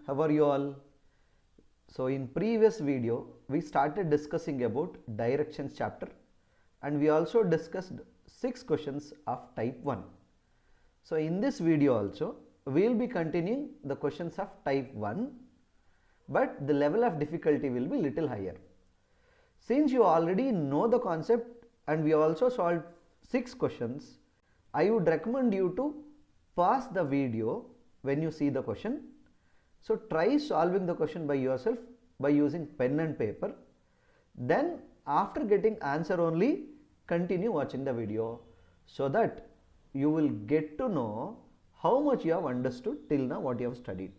How are you all? So in previous video we started discussing about directions chapter and we also discussed 6 questions of type 1. So in this video also we will be continuing the questions of type 1, but the level of difficulty will be little higher. Since you already know the concept and we also solved 6 questions, I would recommend you to pause the video when you see the question. So try solving the question by yourself by using pen and paper. Then after getting answer only continue watching the video, so that you will get to know how much you have understood till now, what you have studied.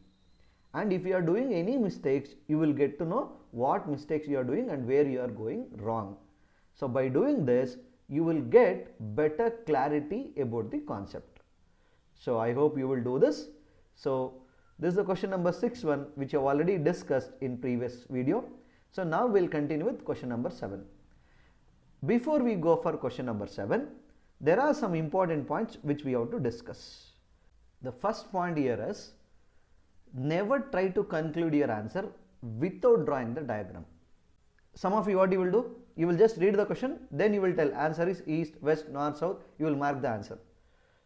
And if you are doing any mistakes, you will get to know what mistakes you are doing and where you are going wrong. So by doing this, you will get better clarity about the concept. So I hope you will do this. So this is the question number 6 which I have already discussed in previous video. So now we will continue with question number 7. Before we go for question number 7, there are some important points which we have to discuss. The first point here is, never try to conclude your answer without drawing the diagram. Some of you, what you will do? You will just read the question, then you will tell answer is east, west, north, south, you will mark the answer.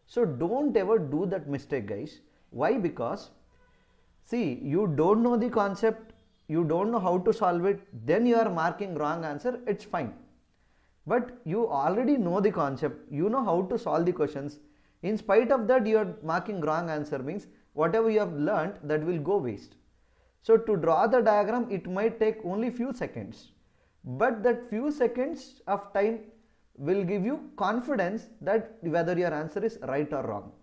So don't ever do that mistake, guys. Why? Because see, you don't know the concept, you don't know how to solve it, then you are marking wrong answer, it's fine. But you already know the concept, you know how to solve the questions. In spite of that, you are marking wrong answer, means whatever you have learnt, that will go waste. So to draw the diagram, it might take only few seconds, but that few seconds of time will give you confidence that whether your answer is right or wrong.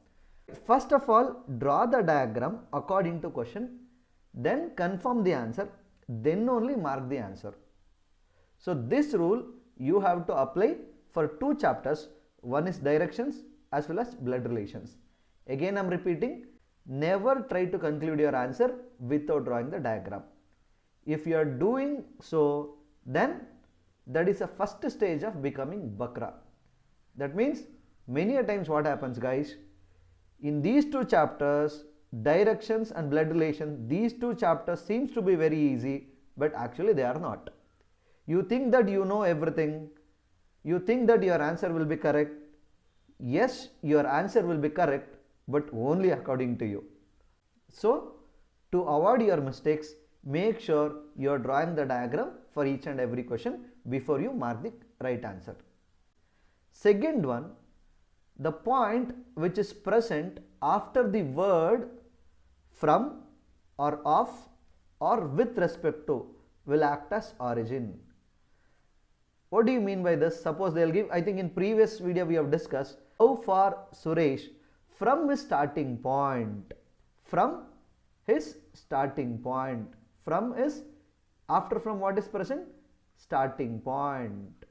First of all, draw the diagram according to question, then confirm the answer, then only mark the answer. So this rule you have to apply for 2 chapters. One is directions as well as blood relations. Again I am repeating, never try to conclude your answer without drawing the diagram. If you are doing so, then that is a first stage of becoming bakra. That means many a times what happens, guys, in these 2 chapters, directions and blood relation, these 2 chapters seems to be very easy, but actually they are not. You think that you know everything, you think that your answer will be correct. Yes, your answer will be correct, but only according to you. So to avoid your mistakes, make sure you are drawing the diagram for each and every question before you mark the right answer. Second one, the point which is present after the word from or of or with respect to will act as origin. What do you mean by this? Suppose they will give, I think in previous video we have discussed, how far Suresh from his starting point, from his starting point, from is after from what is present? Starting point,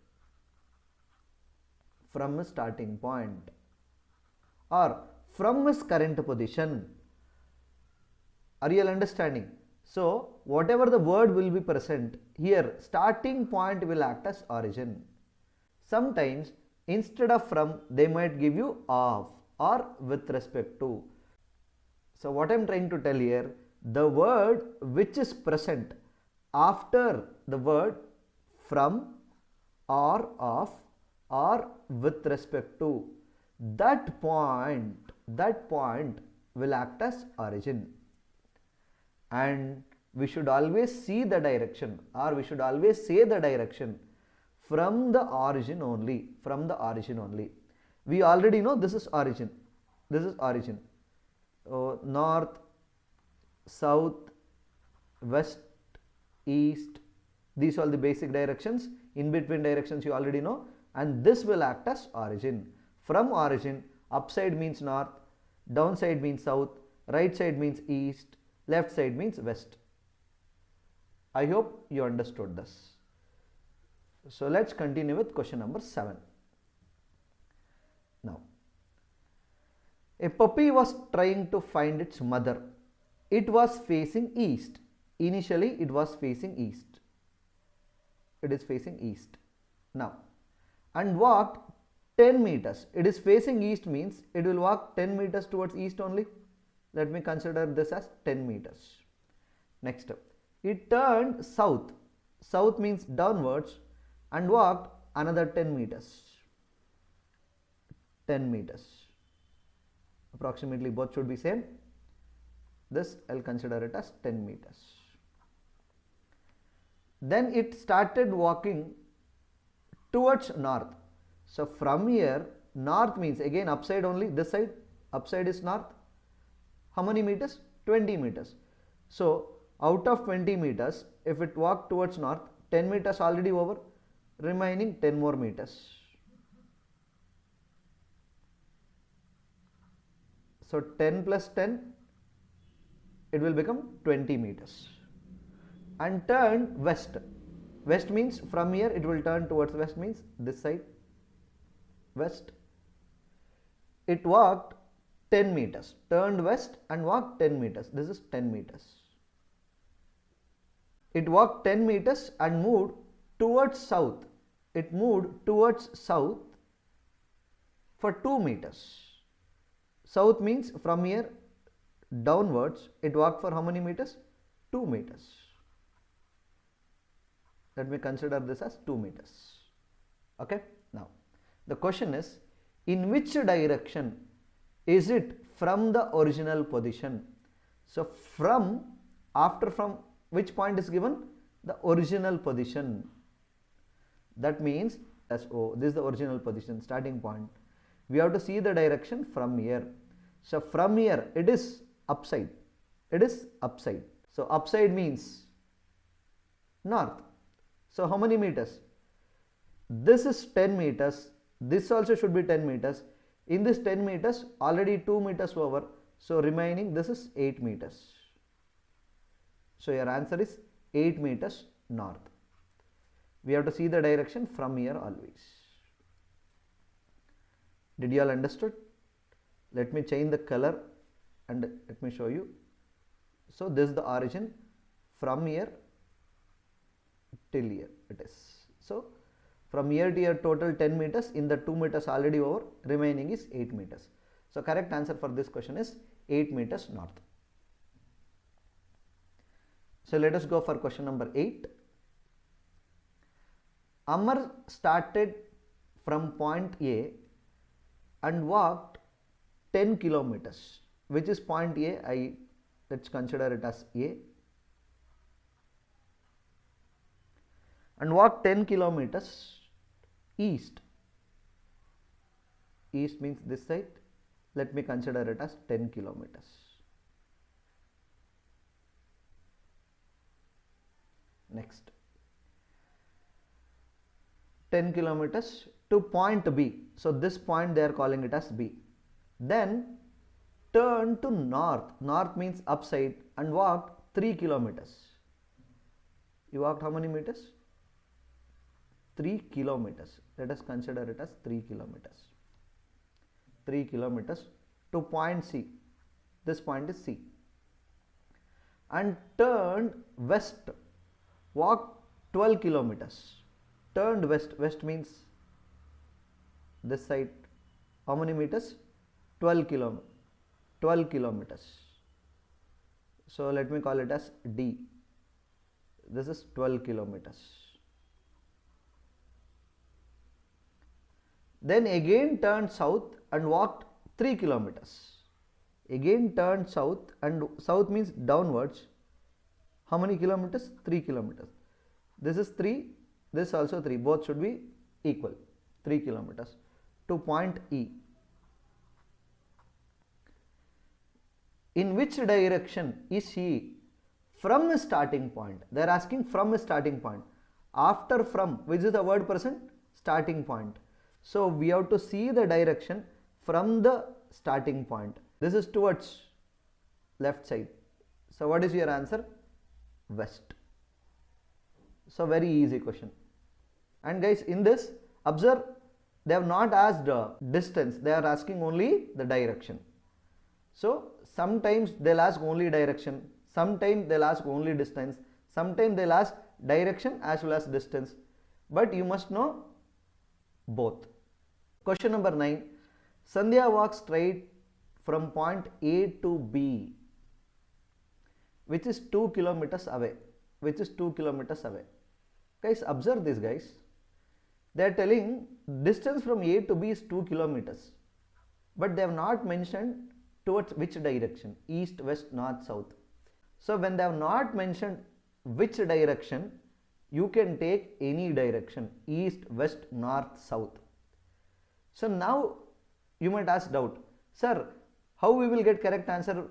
from his starting point, or from his current position. Are you all understanding? So whatever the word will be present here, starting point will act as origin. Sometimes instead of from, they might give you of or with respect to. So what I am trying to tell here, the word which is present after the word from or of or with respect to, that point will act as origin. And we should always see the direction, or we should always say the direction from the origin only, from the origin only. We already know this is origin, this is origin. North, south, west, east, these are the basic directions. In between directions you already know, and this will act as origin. From origin, upside means north, downside means south, right side means east, left side means west. I hope you understood this. So let's continue with question number 7. Now, a puppy was trying to find its mother. It was facing east. Initially it was facing east. It is facing east. Now, and walked 10 meters. It is facing east means it will walk 10 meters towards east only. Let me consider this as 10 meters. Next, it turned south. South means downwards and walked another 10 meters. 10 meters. Approximately both should be same. This I'll consider it as 10 meters. Then it started walking towards north. So from here, north means again upside only, this side, upside is north. How many meters? 20 meters. So out of 20 meters, if it walked towards north, 10 meters already over, remaining 10 more meters. So 10 plus 10, it will become 20 meters. And turned west. West means from here it will turn towards west, means this side, west. It walked 10 meters, turned west and walked 10 meters. This is 10 meters. It walked 10 meters and moved towards south. It moved towards south for 2 meters. South means from here downwards, it walked for how many meters? 2 meters. Let me consider this as 2 meters. Okay. Now, the question is, in which direction is it from the original position? So, from which point is given? The original position. That means, this is the original position, starting point. We have to see the direction from here. So, from here, it is upside. It is upside. So, upside means north. So, how many meters? This is 10 meters. This also should be 10 meters. In this 10 meters, already 2 meters over. So, remaining this is 8 meters. So, your answer is 8 meters north. We have to see the direction from here always. Did you all understood? Let me change the color and let me show you. So, this is the origin from here till here it is. So, from here to here total 10 meters, in the 2 meters already over, remaining is 8 meters. So, correct answer for this question is 8 meters north. So, let us go for question number 8. Amar started from point A and walked 10 kilometers. Which is point A? Let's consider it as A. And walked 10 kilometers east. East means this side. Let me consider it as 10 kilometers. Next. 10 kilometers to point B. So, this point they are calling it as B. Then turn to north. North means upside and walked 3 kilometers. You walked how many meters? 3 kilometers. Let us consider it as 3 kilometers. 3 kilometers to point C. This point is C. And turned west. Walked 12 kilometers. Turned west. West means this side. How many meters? 12 kilometers. So, let me call it as D. This is 12 kilometers. Then again turned south and walked 3 kilometers. Again turned south, and south means downwards. How many kilometers? 3 kilometers. This is 3, this also 3. Both should be equal. 3 kilometers to point E. In which direction is he from a starting point? They are asking from a starting point. After from, which is the word present? Starting point. So, we have to see the direction from the starting point. This is towards left side. So, what is your answer? West. So, very easy question. And guys, in this, observe, they have not asked distance, they are asking only the direction. So, sometimes they will ask only direction, sometimes they will ask only distance, sometimes they will ask direction as well as distance, but you must know both. Question number 9. Sandhya walks straight from point A to B. which is 2 kilometers away, Guys, observe this, guys. They are telling distance from A to B is 2 kilometers, but they have not mentioned towards which direction, east, west, north, south. So when they have not mentioned which direction, you can take any direction, east, west, north, south. So now you might ask doubt, sir, how we will get correct answer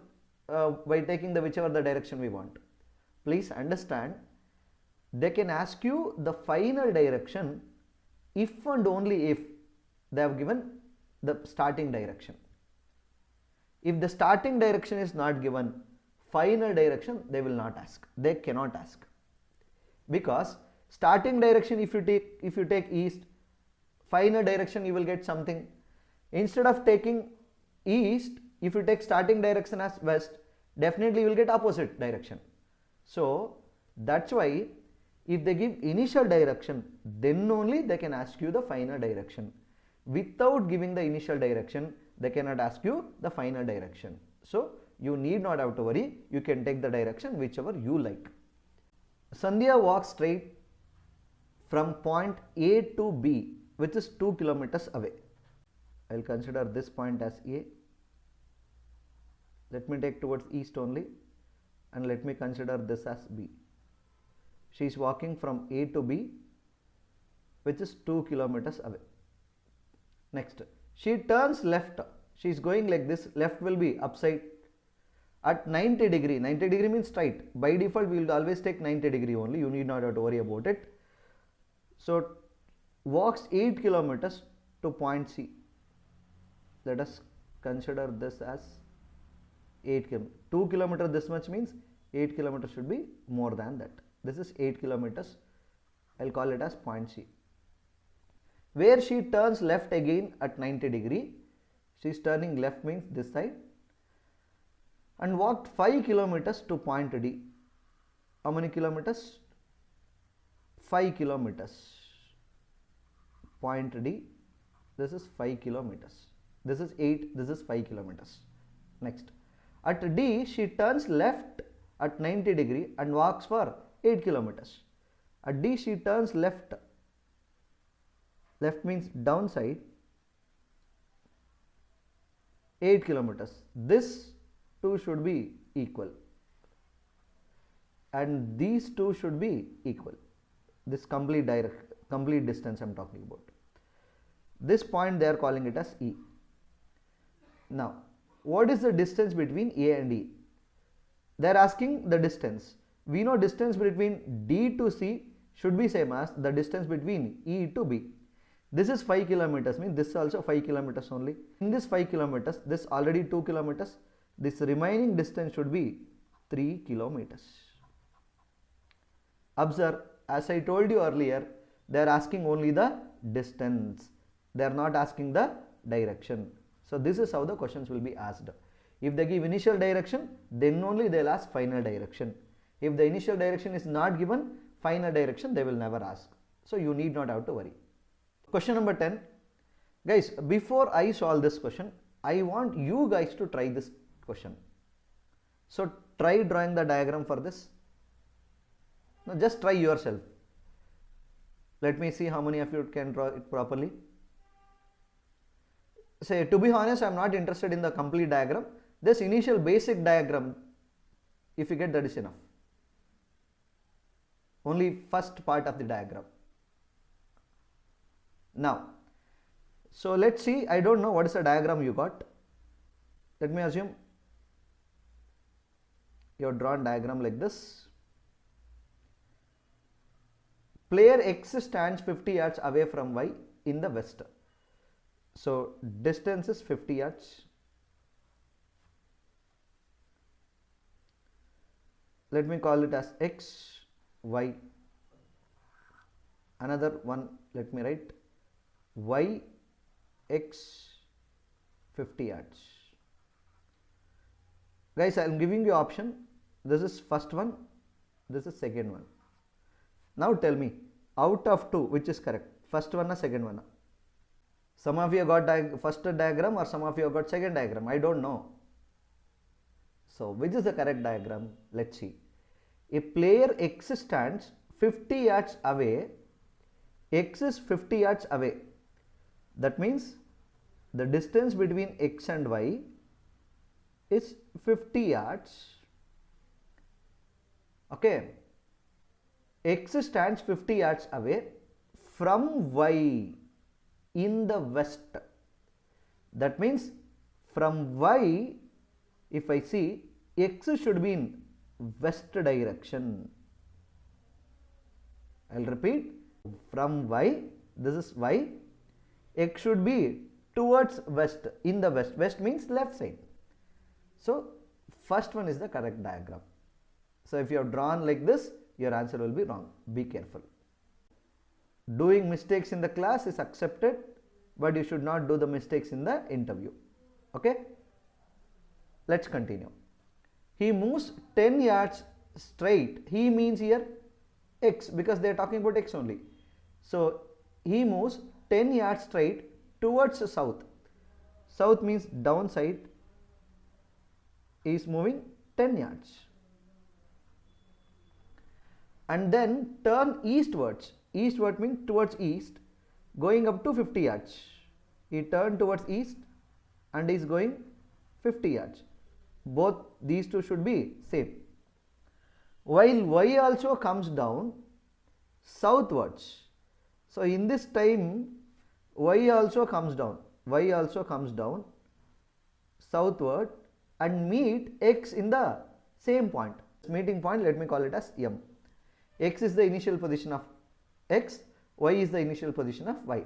by taking the whichever the direction we want? Please understand, they can ask you the final direction if and only if they have given the starting direction. If the starting direction is not given, final direction they will not ask, they cannot ask. Because starting direction, if you take east, final direction you will get something. Instead of taking east, if you take starting direction as west, definitely you will get opposite direction. So that's why if they give initial direction, then only they can ask you the final direction. Without giving the initial direction, they cannot ask you the final direction. So you need not have to worry, you can take the direction whichever you like. Sandhya walks straight from point A to B, which is 2 kilometers away. I will consider this point as A. Let me take towards east only, and let me consider this as B. She is walking from A to B, which is 2 kilometers away. Next, she turns left. She is going like this. Left will be upside at 90 degree. 90 degree means straight. By default, we will always take 90 degree only. You need not have to worry about it. So walks 8 kilometers to point C. Let us consider this as 8 km. 2 kilometers this much means 8 kilometers should be more than that. This is 8 kilometers. I will call it as point C. Where she turns left again at 90 degree. She is turning left means this side. And walked 5 kilometers to point D. How many kilometers? 5 kilometers. Point D. This is 5 kilometers. This is 8. This is 5 kilometers. Next. At D, she turns left at 90 degree and walks for 8 kilometers. At D, she turns left. Left means downside. 8 kilometers. This two should be equal. And these two should be equal. This complete distance I am talking about. This point they are calling it as E. Now, what is the distance between A and E? They are asking the distance. We know distance between D to C should be same as the distance between E to B. This is 5 kilometers, means this is also 5 kilometers only. In this 5 kilometers, this already 2 kilometers. This remaining distance should be 3 kilometers. Observe, as I told you earlier, they are asking only the distance. They are not asking the direction. So this is how the questions will be asked. If they give initial direction, then only they will ask final direction. If the initial direction is not given, final direction they will never ask. So you need not have to worry. Question number 10. Guys, before I solve this question, I want you guys to try this question. So try drawing the diagram for this. Now just try yourself. Let me see how many of you can draw it properly. Say, to be honest, I am not interested in the complete diagram. This initial basic diagram, if you get, that is enough. Only first part of the diagram. Now, so let's see, I don't know what is the diagram you got. Let me assume you have drawn diagram like this. Player X stands 50 yards away from Y in the west. So distance is 50 yards. Let me call it as X, Y. Another one, let me write Y, X, 50 yards. Guys, I am giving you option. This is first one, this is second one. Now tell me, out of two, which is correct? First one or second one? Some of you got first diagram or some of you got second diagram. I don't know. So which is the correct diagram? Let's see. A player X stands 50 yards away. X is 50 yards away. That means the distance between X and Y is 50 yards. Okay. X stands 50 yards away from Y in the west. That means from Y, if I see, X should be in west direction. I'll repeat, from Y, this is Y, X should be towards west, in the west. West means left side. So first one is the correct diagram. So if you have drawn like this, your answer will be wrong. Be careful. Doing mistakes in the class is accepted, but you should not do the mistakes in the interview. Okay? Let's continue. He moves 10 yards straight. He means here X, because they are talking about X only. So he moves 10 yards straight towards the south. South means downside. He is moving 10 yards. And then turn eastwards. Eastward means towards east, going up to 50 yards. He turned towards east and is going 50 yards. Both these two should be same. While Y also comes down southwards. So in this time Y also comes down. Y also comes down southward and meet X in the same point. Meeting point, let me call it as M. X is the initial position of X, Y is the initial position of Y.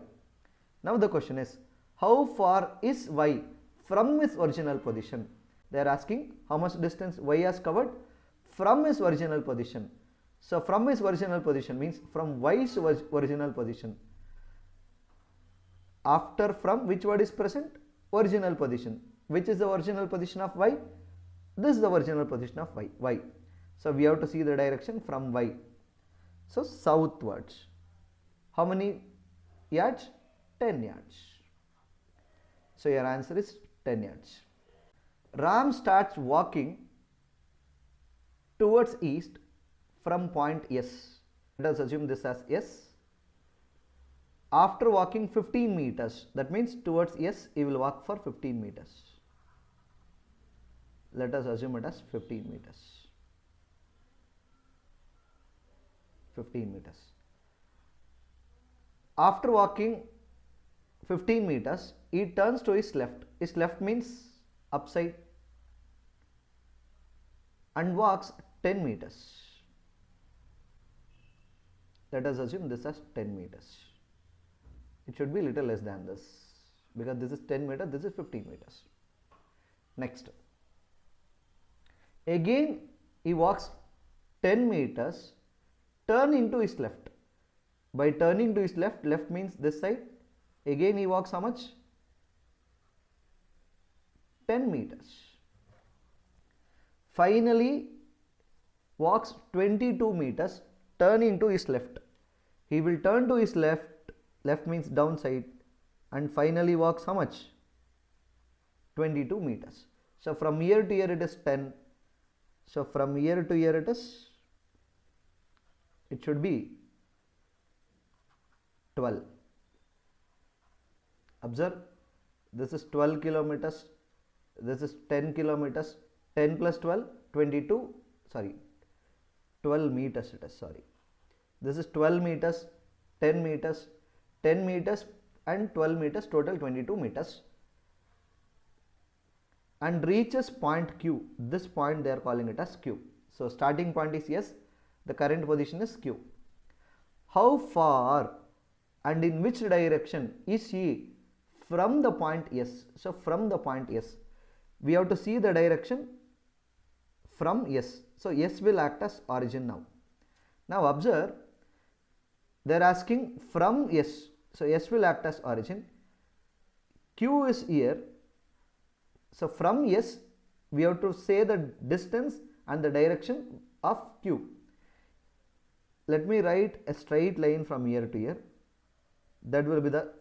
Now the question is, how far is Y from its original position? They are asking how much distance Y has covered from its original position. So from its original position means from Y's original position. After from, which word is present? Original position. Which is the original position of Y? This is the original position of Y. So we have to see the direction from Y. So southwards. How many yards? 10 yards. So your answer is 10 yards. Ram starts walking towards east from point S. Let us assume this as S. After walking 15 meters, that means towards S, he will walk for 15 meters. Let us assume it as 15 meters. 15 meters. After walking 15 meters, he turns to his left. His left means upside, and walks 10 meters. Let us assume this as 10 meters. It should be little less than this, because this is 10 meters, this is 15 meters. Next. Again he walks 10 meters, turn into his left. By turning to his left, left means this side. Again he walks how much? 10 meters. Finally walks 22 meters, turning to his left. He will turn to his left, left means downside, and finally walks how much? 22 meters. So from here to here it is 10. So from here to here it should be 12. Observe, this is 12 kilometers, this is 10 kilometers, 10 plus 12, 22, 12 meters it is, This is 12 meters, 10 meters, 10 meters and 12 meters, total 22 meters. And reaches point Q. This point they are calling it as Q. So starting point is S, the current position is Q. How far and in which direction is he from the point S? So from the point S, we have to see the direction from S. So S will act as origin now. Now observe, they are asking from S. So S will act as origin. Q is here. So from S, we have to say the distance and the direction of Q. Let me write a straight line from here to here. That will be the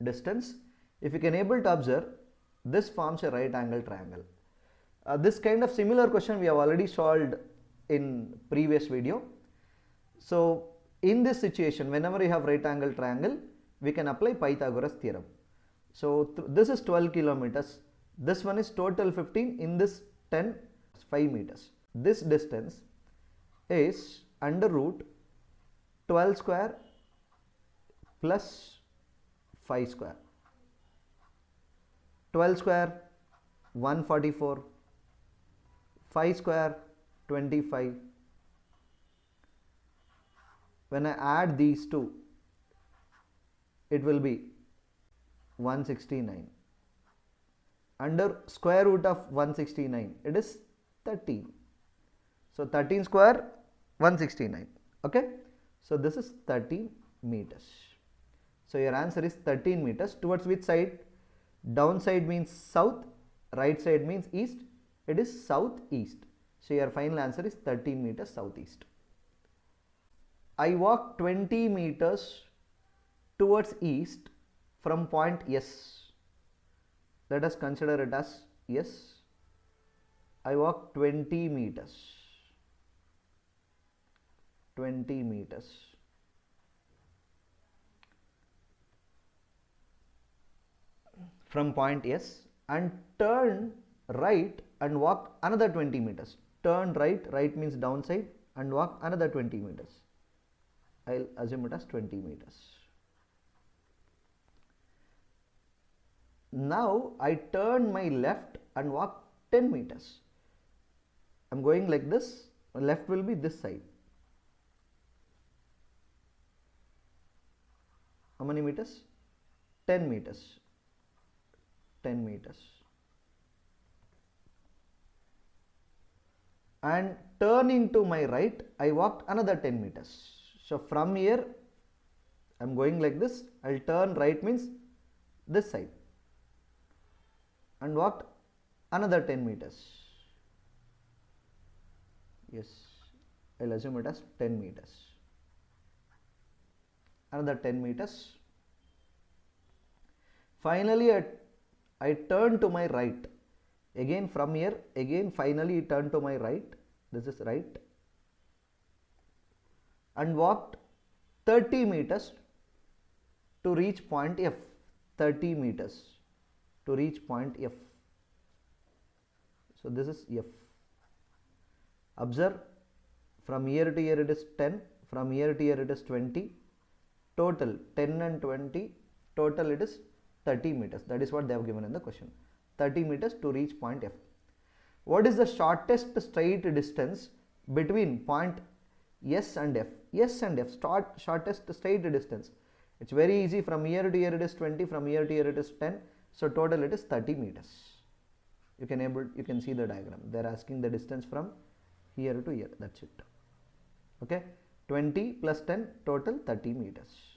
distance. If you can able to observe, this forms a right angle triangle. This kind of similar question we have already solved in previous video. So in this situation, whenever you have right angle triangle, we can apply Pythagoras theorem. So this is 12 kilometers, this one is total 15, in this 10, 5 meters. This distance is under root 12 square plus 5 square. 12 square 144, 5 square 25. When I add these two, it will be 169. Under square root of 169, it is 13. So 13 square 169. Okay. So this is 13 meters. So your answer is 13 meters. Towards which side? Down side means south, right side means east. It is southeast. So your final answer is 13 meters southeast. I walk 20 meters towards east from point S. Let us consider it as S. I walk 20 meters. 20 meters. From point S and turn right and walk another 20 meters. Turn right, right means downside, and walk another 20 meters. I'll assume it as 20 meters. Now I turn my left and walk 10 meters. I'm going like this, left will be this side. How many meters? 10 meters. 10 meters. And turning to my right, I walked another 10 meters. So from here, I'm going like this. I'll turn right means this side and walked another 10 meters. Yes, I'll assume it as 10 meters. Another 10 meters. Finally, I turn to my right. Again from here, again finally turn to my right. This is right. And walked 30 meters to reach point F. 30 meters to reach point F. So this is F. Observe, from here to here it is 10, from here to here it is 20. Total 10 and 20, total it is 30 meters. That is what they have given in the question. 30 meters to reach point F. What is the shortest straight distance between point S and F? S and F, shortest straight distance. It's very easy. From here to here it is 20, from here to here it is 10. So total it is 30 meters. You can see the diagram. They are asking the distance from here to here. That's it. Okay. 20 plus 10, total 30 meters.